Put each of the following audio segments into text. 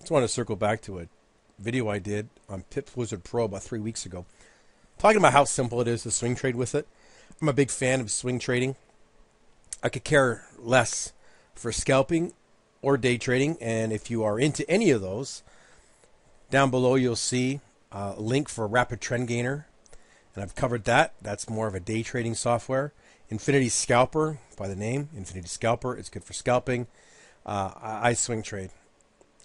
Just want to circle back to a video I did on Pips Wizard Pro about 3 weeks ago, talking about how simple it is to swing trade with it. I'm a big fan of swing trading. I could care less for scalping or day trading, and if you are into any of those, down below you'll see a link for Rapid Trend Gainer, and I've covered that. That's more of a day trading software. Infinity Scalper, by the name, Infinity Scalper. It's good for scalping. I swing trade.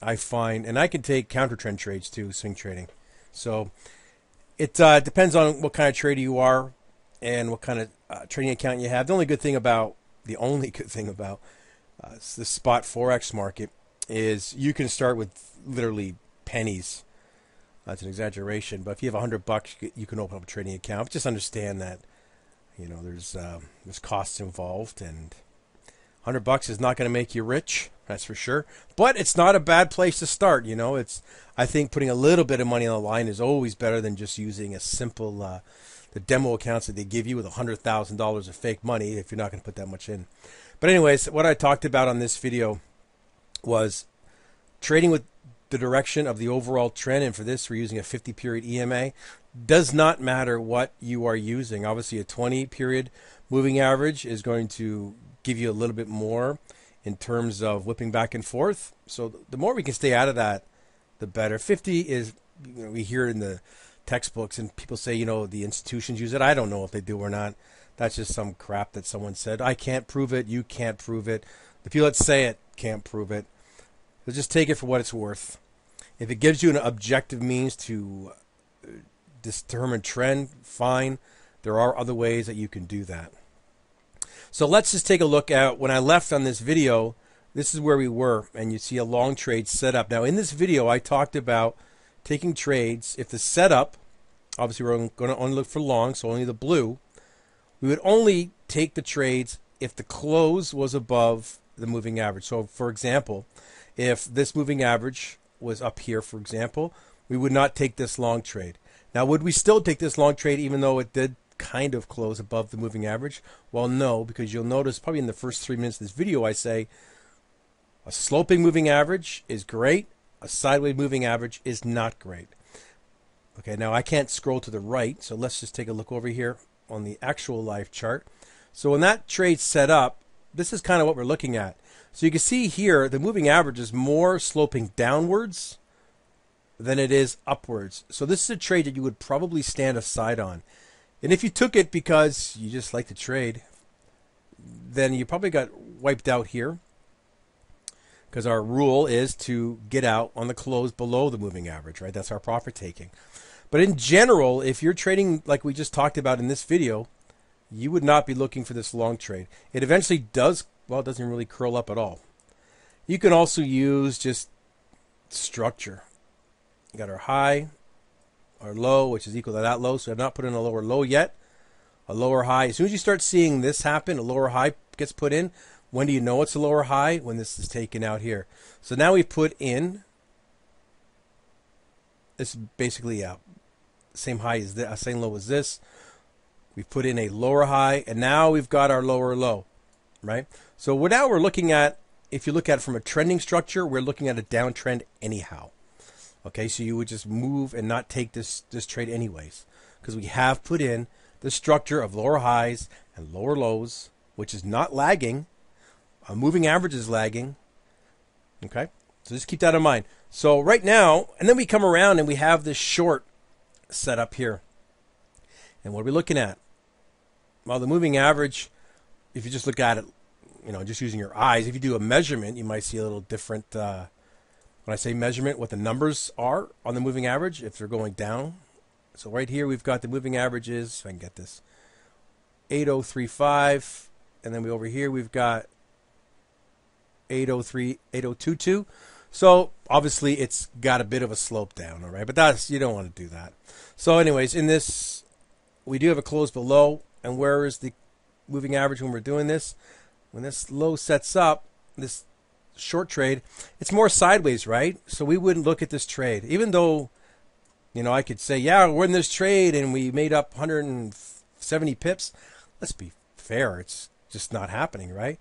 I find, and I can take counter trend trades too, swing trading. So it depends on what kind of trader you are and what kind of trading account you have. The only good thing about the spot forex market is you can start with literally pennies. That's an exaggeration, but if you have $100, you can open up a trading account. Just understand that there's costs involved, and $100 is not going to make you rich. That's for sure. But it's not a bad place to start. I think putting a little bit of money on the line is always better than just using a simple the demo accounts that they give you with $100,000 of fake money if you're not going to put that much in. But anyways, what I talked about on this video was trading with the direction of the overall trend, and for this we're using a 50-period EMA. Does not matter what you are using. Obviously a 20-period moving average is going to give you a little bit more in terms of whipping back and forth. So the more we can stay out of that, the better. 50 is, we hear it in the textbooks and people say, the institutions use it. I don't know if they do or not. That's just some crap that someone said. I can't prove it. You can't prove it. The people that say it can't prove it. So just take it for what it's worth. If it gives you an objective means to determine trend, fine. There are other ways that you can do that. So let's just take a look at when I left on this video. This is where we were, and you see a long trade setup. Now in this video I talked about taking trades if the setup, obviously we're going to only look for long, so only the blue. We would only take the trades if the close was above the moving average. So for example, if this moving average was up here, for example, we would not take this long trade. Now would we still take this long trade even though it did kind of close above the moving average? Well, no, because you'll notice probably in the first 3 minutes of this video I say a sloping moving average is great, a sideways moving average is not great. Okay, now I can't scroll to the right, so let's just take a look over here on the actual live chart. So when that trade's set up, this is kind of what we're looking at. So you can see here the moving average is more sloping downwards than it is upwards. So this is a trade that you would probably stand aside on. And if you took it because you just like to trade, then you probably got wiped out here, because our rule is to get out on the close below the moving average, right? That's our profit taking. But in general, if you're trading like we just talked about in this video, you would not be looking for this long trade. It eventually does, well, it doesn't really curl up at all. You can also use just structure. You got our high, our low, which is equal to that low. So I've not put in a lower low yet. A lower high. As soon as you start seeing this happen, a lower high gets put in. When do you know it's a lower high? When this is taken out here. So now we put in, this is basically same high as this, same low as this. We put in a lower high, and now we've got our lower low, right? So now we're looking at, if you look at it from a trending structure, we're looking at a downtrend anyhow. Okay, so you would just move and not take this trade anyways, because we have put in the structure of lower highs and lower lows, which is not lagging. A moving average is lagging. Okay, so just keep that in mind. So right now, and then we come around and we have this short set up here. And what are we looking at? Well, the moving average, if you just look at it, just using your eyes, if you do a measurement, you might see a little different. When I say measurement, what the numbers are on the moving average, if they're going down. So right here, we've got the moving averages, if I can get this, 8035. And then over here, we've got 803, 8022. So obviously, it's got a bit of a slope down, all right? But you don't want to do that. So anyways, in this, we do have a close below. And where is the moving average when we're doing this? When this low sets up, this short trade, it's more sideways, right? So we wouldn't look at this trade, even though, I could say, yeah, we're in this trade and we made up 170 pips. Let's be fair. It's just not happening, right?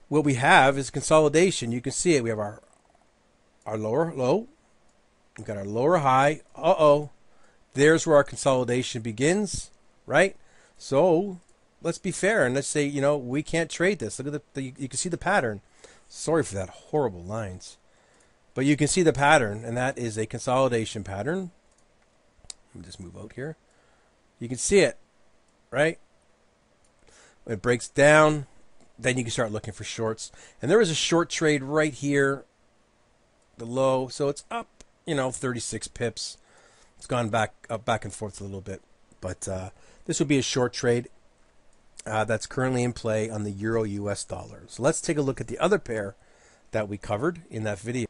What we have is consolidation. You can see it. We have our lower low, We've got our lower high. There's where our consolidation begins, right? So let's be fair and let's say, we can't trade this. Look at you can see the pattern. Sorry for that horrible lines. But you can see the pattern, and that is a consolidation pattern. Let me just move out here. You can see it, right? When it breaks down, then you can start looking for shorts. And there is a short trade right here, the low. So it's up, 36 pips. It's gone back and forth a little bit. But this would be a short trade that's currently in play on the Euro US dollar. So let's take a look at the other pair that we covered in that video.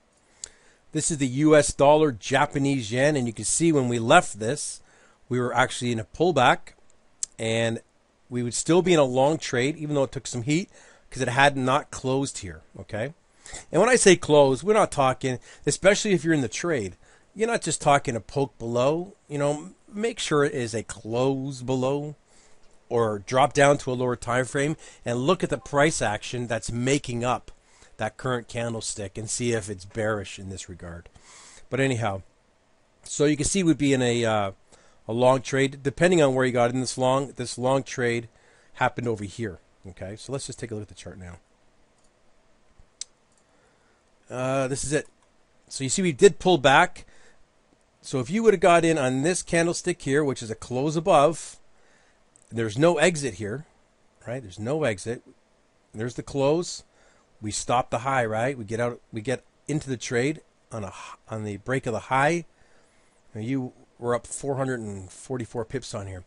This is the US dollar Japanese yen, and you can see when we left this, we were actually in a pullback, and we would still be in a long trade, even though it took some heat, because it had not closed here, okay? And when I say close, we're not talking, especially if you're in the trade, you're not just talking a poke below, make sure it is a close below, or drop down to a lower time frame, and look at the price action that's making up that current candlestick and see if it's bearish in this regard. But anyhow, so you can see we'd be in a long trade, depending on where you got in this long trade happened over here. Okay, so let's just take a look at the chart now. This is it. So you see we did pull back. So if you would have got in on this candlestick here, which is a close above, there's no exit here, right? There's no exit. There's the close. We stop the high, right? We get into the trade on the break of the high. And you were up 444 pips on here.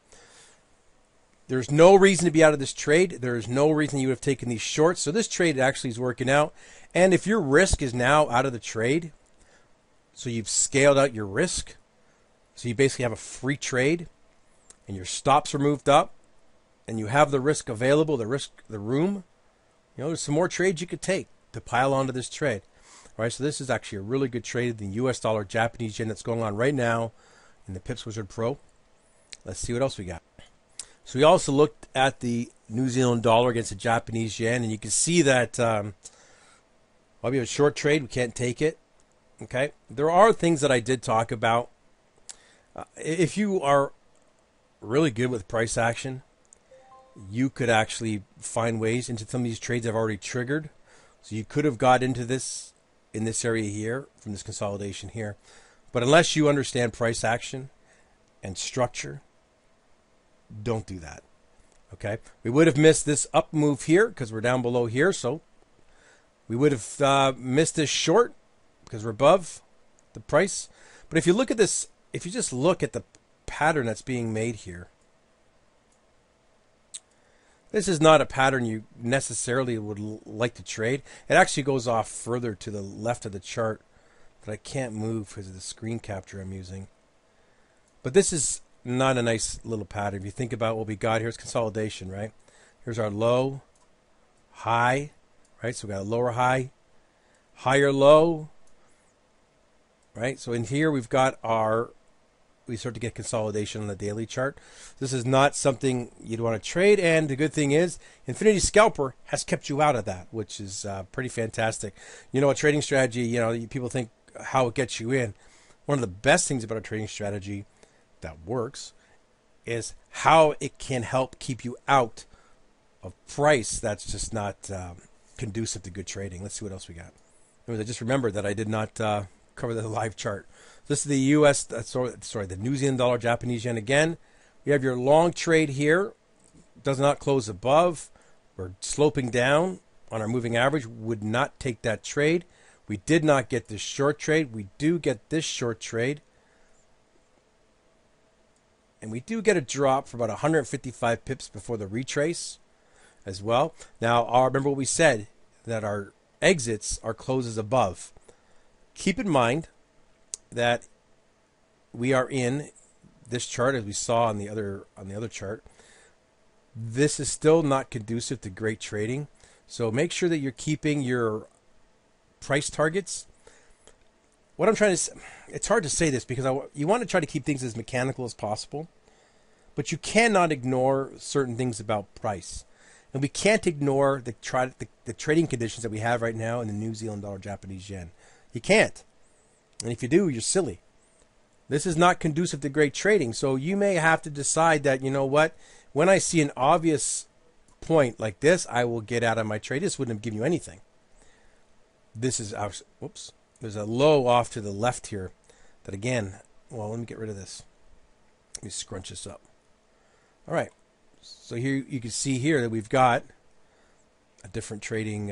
There's no reason to be out of this trade. There's no reason you would have taken these shorts. So this trade actually is working out. And if your risk is now out of the trade, so you've scaled out your risk, so you basically have a free trade, and your stops are moved up, and you have the risk available, the room. There's some more trades you could take to pile onto this trade. All right, so this is actually a really good trade, the US dollar Japanese yen that's going on right now in the Pips Wizard Pro. Let's see what else we got. So we also looked at the New Zealand dollar against the Japanese yen, and you can see that while we have a short trade, we can't take it. Okay, there are things that I did talk about. If you are really good with price action, you could actually find ways into some of these trades I've already triggered. So you could have got into this in this area here from this consolidation here. But unless you understand price action and structure, don't do that. Okay? We would have missed this up move here because we're down below here. So we would have missed this short because we're above the price. But if you look at this, if you just look at the pattern that's being made here, this is not a pattern you necessarily would like to trade. It actually goes off further to the left of the chart, but I can't move because of the screen capture I'm using. But this is not a nice little pattern. If you think about what we got here, it's consolidation, right? Here's our low, high, right? So we got a lower high, higher low, right? So in here we've got we start to get consolidation on the daily chart. This is not something you'd want to trade, and the good thing is Infinity Scalper has kept you out of that, which is pretty fantastic. A trading strategy, people think how it gets you in. One of the best things about a trading strategy that works is how it can help keep you out of price that's just not conducive to good trading. Let's see what else we got. I just remembered that I did not cover the live chart. This is the the New Zealand dollar Japanese yen again. We have your long trade here. Does not close above. We're sloping down on our moving average. Would not take that trade. We did not get this short trade. We do get this short trade. And we do get a drop for about 155 pips before the retrace as well. Now, remember what we said, that our exits are closes above. Keep in mind that we are in this chart, as we saw on the other chart. This is still not conducive to great trading. So make sure that you're keeping your price targets. What I'm trying to say, it's hard to say this because you want to try to keep things as mechanical as possible, but you cannot ignore certain things about price. And we can't ignore the trading conditions that we have right now in the New Zealand dollar Japanese yen. You can't. And if you do, you're silly. This is not conducive to great trading. So you may have to decide that, you know what, when I see an obvious point like this, I will get out of my trade. This wouldn't have given you anything. This is our, whoops, there's a low off to the left here that again, well, let me get rid of this. Let me scrunch this up. All right. So here you can see here that we've got a different trading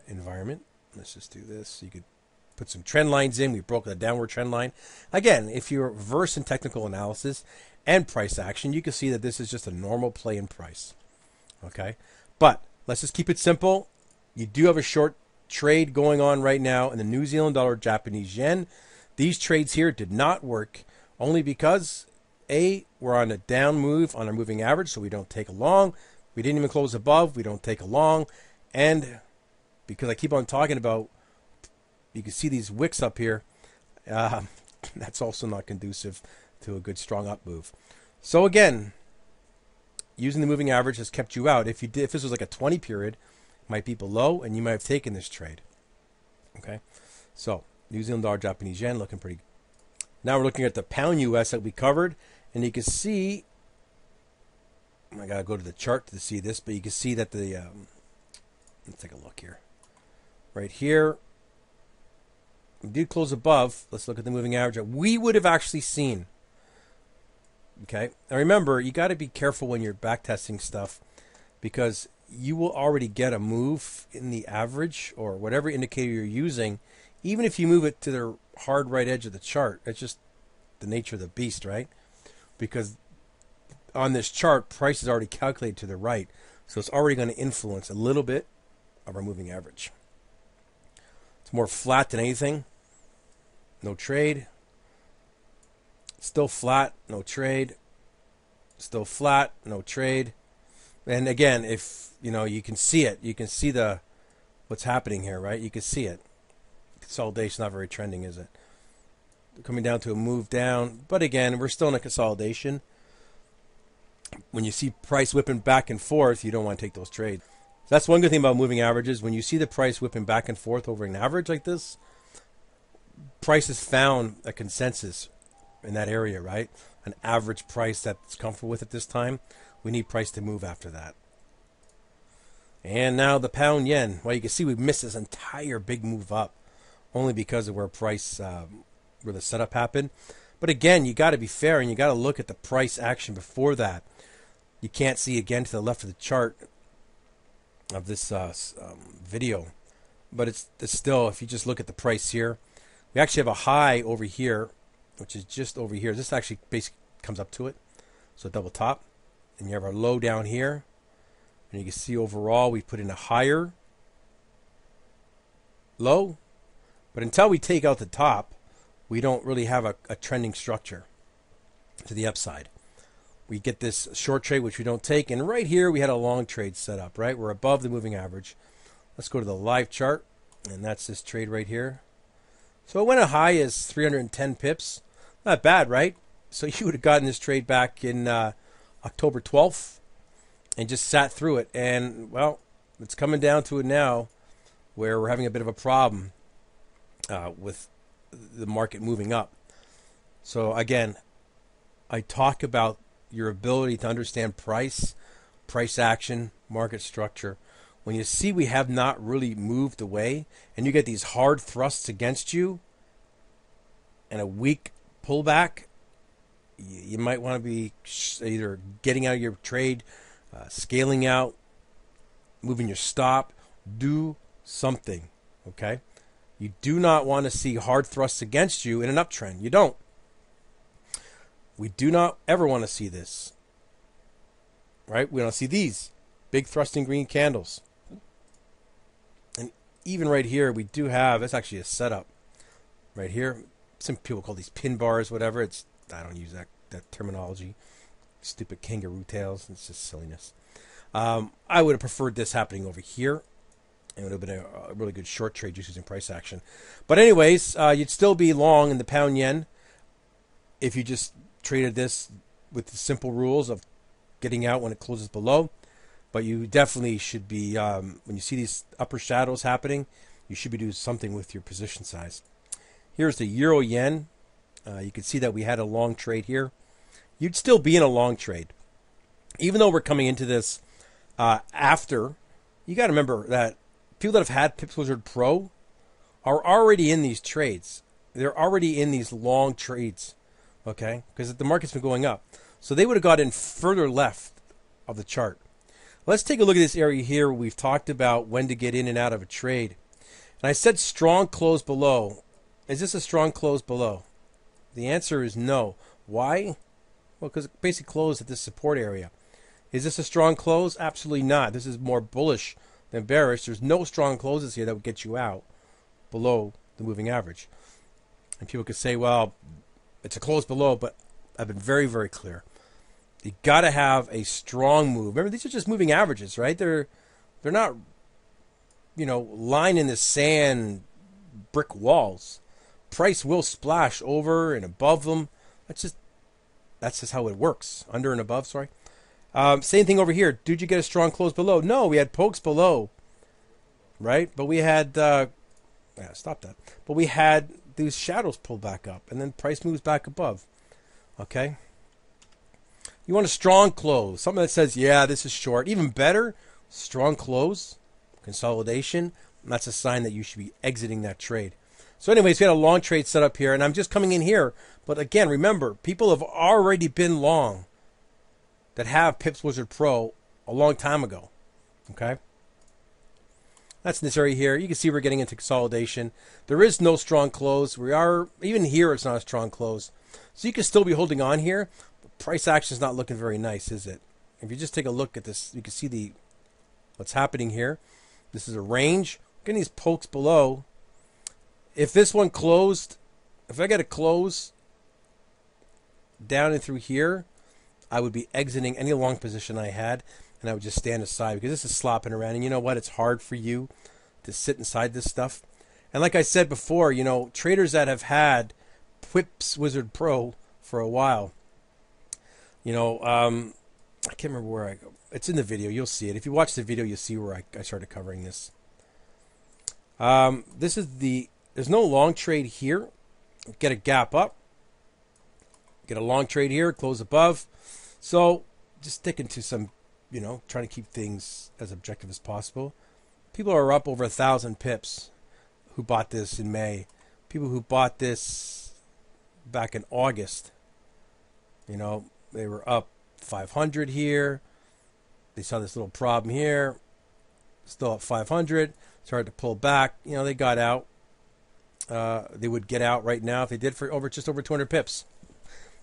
environment. Let's just do this. You could put some trend lines in. We broke a downward trend line. Again, if you're versed in technical analysis and price action, you can see that this is just a normal play in price. Okay? But let's just keep it simple. You do have a short trade going on right now in the New Zealand dollar, Japanese yen. These trades here did not work only because A, we're on a down move on our moving average, so we don't take a long. We didn't even close above. We don't take a long. And because I keep on talking about, you can see these wicks up here, that's also not conducive to a good strong up move. So again, using the moving average has kept you out. If this was like a 20 period, it might be below, and you might have taken this trade. Okay, so New Zealand dollar, Japanese yen looking pretty. Now we're looking at the pound US that we covered, and you can see. I gotta go to the chart to see this, but you can see that the. Let's take a look here. Right here, we did close above. Let's look at the moving average. We would have actually seen. Okay, now remember, you got to be careful when you're backtesting stuff, because you will already get a move in the average or whatever indicator you're using, even if you move it to the hard right edge of the chart. It's just the nature of the beast, right? Because on this chart, price is already calculated to the right, so it's already going to influence a little bit of our moving average. It's more flat than anything. No trade. Still flat, no trade. Still flat, no trade. And again, if you can see it, you can see what's happening here, right? You can see it. Consolidation, not very trending, is it? Coming down to a move down, but again, we're still in a consolidation. When you see price whipping back and forth, you don't want to take those trades. So that's one good thing about moving averages. When you see the price whipping back and forth over an average like this, price has found a consensus in that area, right? An average price that's comfortable with at this time. We need price to move after that. And now the pound yen. Well, you can see we've missed this entire big move up only because of where price, where the setup happened. But again, you got to be fair and you got to look at the price action before that. You can't see again to the left of the chart of this video, but it's still, if you just look at the price here, we actually have a high over here, which is just over here. This actually basically comes up to it, so double top, and you have our low down here, and you can see overall we put in a higher low, but until we take out the top, we don't really have a trending structure to the upside. We get this short trade, which we don't take, and right here we had a long trade set up, right? We're above the moving average. Let's go to the live chart, and that's this trade right here. So it went as high as 310 pips. Not bad, right? So you would have gotten this trade back in October 12th and just sat through it. And, well, it's coming down to it now where we're having a bit of a problem with the market moving up. So, again, I talk about your ability to understand price action, market structure. When you see we have not really moved away and you get these hard thrusts against you and a weak pullback, you might want to be either getting out of your trade, scaling out, moving your stop, do something, okay? You do not want to see hard thrusts against you in an uptrend. You don't. We do not ever want to see this, right? We don't see these big thrusting green candles. And even right here, we do have, it's actually a setup right here. Some people call these pin bars, whatever. I don't use that terminology. Stupid kangaroo tails. It's just silliness. I would have preferred this happening over here. It would have been a really good short trade just using price action. But anyways, you'd still be long in the pound yen if you just traded this with the simple rules of getting out when it closes below. But you definitely should be, when you see these upper shadows happening, you should be doing something with your position size. Here's the euro yen. You can see that we had a long trade here. You'd still be in a long trade. Even though we're coming into this after, you got to remember that people that have had Pips Wizard Pro are already in these trades. They're already in these long trades, okay? Because the market's been going up. So they would have got in further left of the chart. Let's take a look at this area here. We've talked about when to get in and out of a trade. And I said strong close below. Is this a strong close below? The answer is no. Why? Well, because it basically closed at this support area. Is this a strong close? Absolutely not. This is more bullish than bearish. There's no strong closes here that would get you out below the moving average. And people could say, well, it's a close below, but I've been very, very clear. You got to have a strong move. Remember, these are just moving averages, right? They're not, line in the sand brick walls. Price will splash over and above them. That's just how it works. Under and above, sorry. Same thing over here. Did you get a strong close below? No, we had pokes below, right? But we had, stop that. But we had these shadows pull back up, and then price moves back above. Okay? You want a strong close, something that says, yeah, this is short. Even better, strong close, consolidation. That's a sign that you should be exiting that trade. So anyways, we had a long trade set up here, and I'm just coming in here. But again, remember, people have already been long that have Pips Wizard Pro a long time ago. Okay? That's in this area here. You can see we're getting into consolidation. There is no strong close. We are, even here, it's not a strong close. So you can still be holding on here. But price action is not looking very nice, is it? If you just take a look at this, you can see what's happening here. This is a range. Getting these pokes below. If this one closed, if I get a close down and through here, I would be exiting any long position I had, and I would just stand aside because this is slopping around. And you know what? It's hard for you to sit inside this stuff. And like I said before, traders that have had Pips Wizard Pro for a while, I can't remember where I go. It's in the video. You'll see it. If you watch the video, you'll see where I started covering this. There's no long trade here. Get a gap up. Get a long trade here, close above. So just sticking to some, trying to keep things as objective as possible. People are up over 1,000 pips who bought this in May. People who bought this back in August, they were up 500 here. They saw this little problem here. Still up 500. Started to pull back. They got out. They would get out right now if they did for just over 200 pips.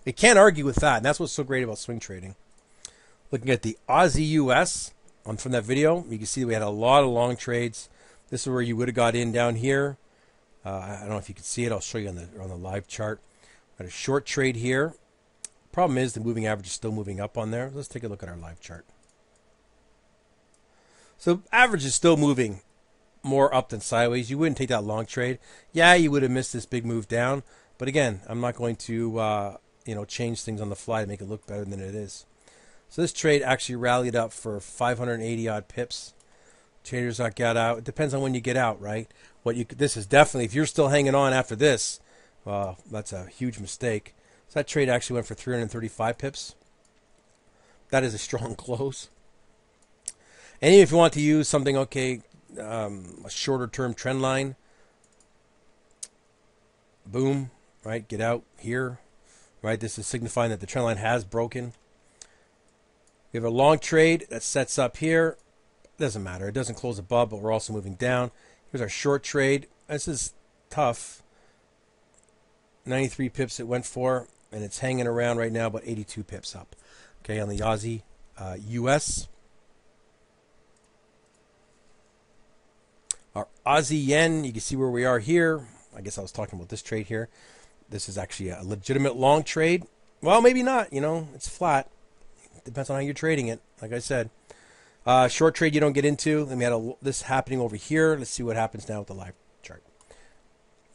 They can't argue with that, and that's what's so great about swing trading. Looking at the Aussie US from that video, you can see we had a lot of long trades. This is where you would have got in down here. I don't know if you can see it. I'll show you on the live chart. Got a short trade here. Problem is the moving average is still moving up on there. Let's take a look at our live chart. So average is still moving more up than sideways. You wouldn't take that long trade. Yeah, you would have missed this big move down. But again, I'm not going to change things on the fly to make it look better than it is. So this trade actually rallied up for 580 odd pips. Traders that got out. It depends on when you get out, right? This is definitely, if you're still hanging on after this, well, that's a huge mistake. So that trade actually went for 335 pips. That is a strong close. And even if you want to use something, a shorter term trend line, boom, right? Get out here, right? This is signifying that the trend line has broken. We have a long trade that sets up here. Doesn't matter. It doesn't close above, but we're also moving down. Here's our short trade. This is tough. 93 pips it went for, and it's hanging around right now about 82 pips up. Okay, on the Aussie US. Our Aussie yen, you can see where we are here. I guess I was talking about this trade here. This is actually a legitimate long trade. Well, maybe not. It's flat. Depends on how you're trading it. Like I said, short trade you don't get into. Then we had this happening over here. Let's see what happens now with the live chart.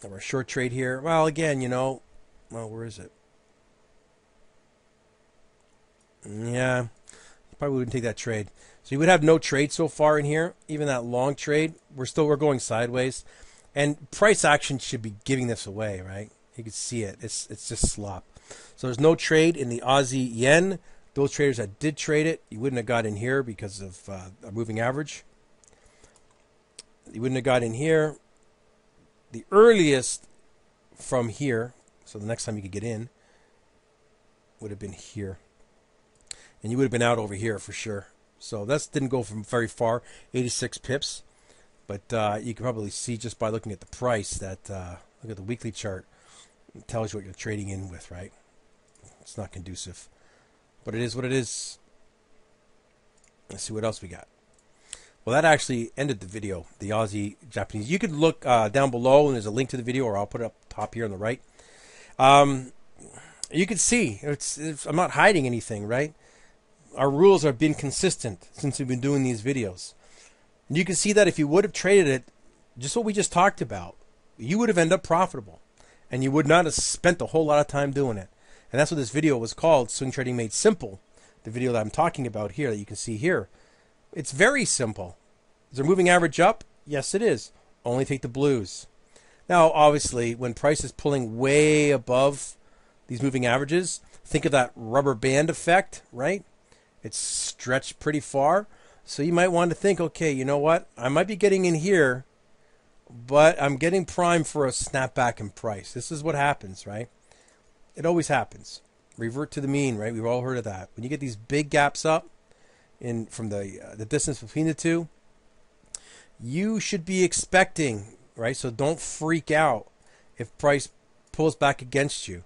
Have our short trade here. Well, again, where is it? Yeah, probably wouldn't take that trade. So you would have no trade so far in here. Even that long trade, we're going sideways. And price action should be giving this away, right? You can see it. It's just slop. So there's no trade in the Aussie yen. Those traders that did trade it, you wouldn't have got in here because of a moving average. You wouldn't have got in here. The earliest from here, so the next time you could get in, would have been here. And you would have been out over here for sure. So that didn't go from very far, 86 pips. But you can probably see just by looking at the price that, look at the weekly chart, it tells you what you're trading in with, right? It's not conducive. But it is what it is. Let's see what else we got. Well, that actually ended the video, the Aussie Japanese. You can look down below, and there's a link to the video, or I'll put it up top here on the right. You can see, I'm not hiding anything, right? Our rules have been consistent since we've been doing these videos. And you can see that if you would have traded it, just what we just talked about, you would have ended up profitable. And you would not have spent a whole lot of time doing it. And that's what this video was called, Swing Trading Made Simple. The video that I'm talking about here, that you can see here. It's very simple. Is there moving average up? Yes, it is. Only take the blues. Now, obviously, when price is pulling way above these moving averages, think of that rubber band effect, right? It's stretched pretty far. So you might want to think, okay, you know what? I might be getting in here, but I'm getting primed for a snapback in price. This is what happens, right? It always happens. Revert to the mean, right? We've all heard of that. When you get these big gaps up from the distance between the two, you should be expecting, right? So don't freak out if price pulls back against you.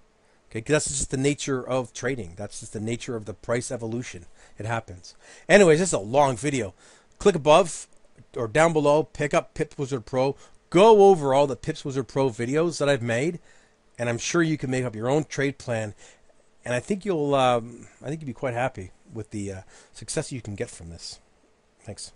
Okay, because that's just the nature of trading. That's just the nature of the price evolution. It happens. Anyways, this is a long video. Click above or down below, pick up Pips Wizard Pro. Go over all the Pips Wizard Pro videos that I've made, and I'm sure you can make up your own trade plan. And I think you'll be quite happy with the success you can get from this. Thanks.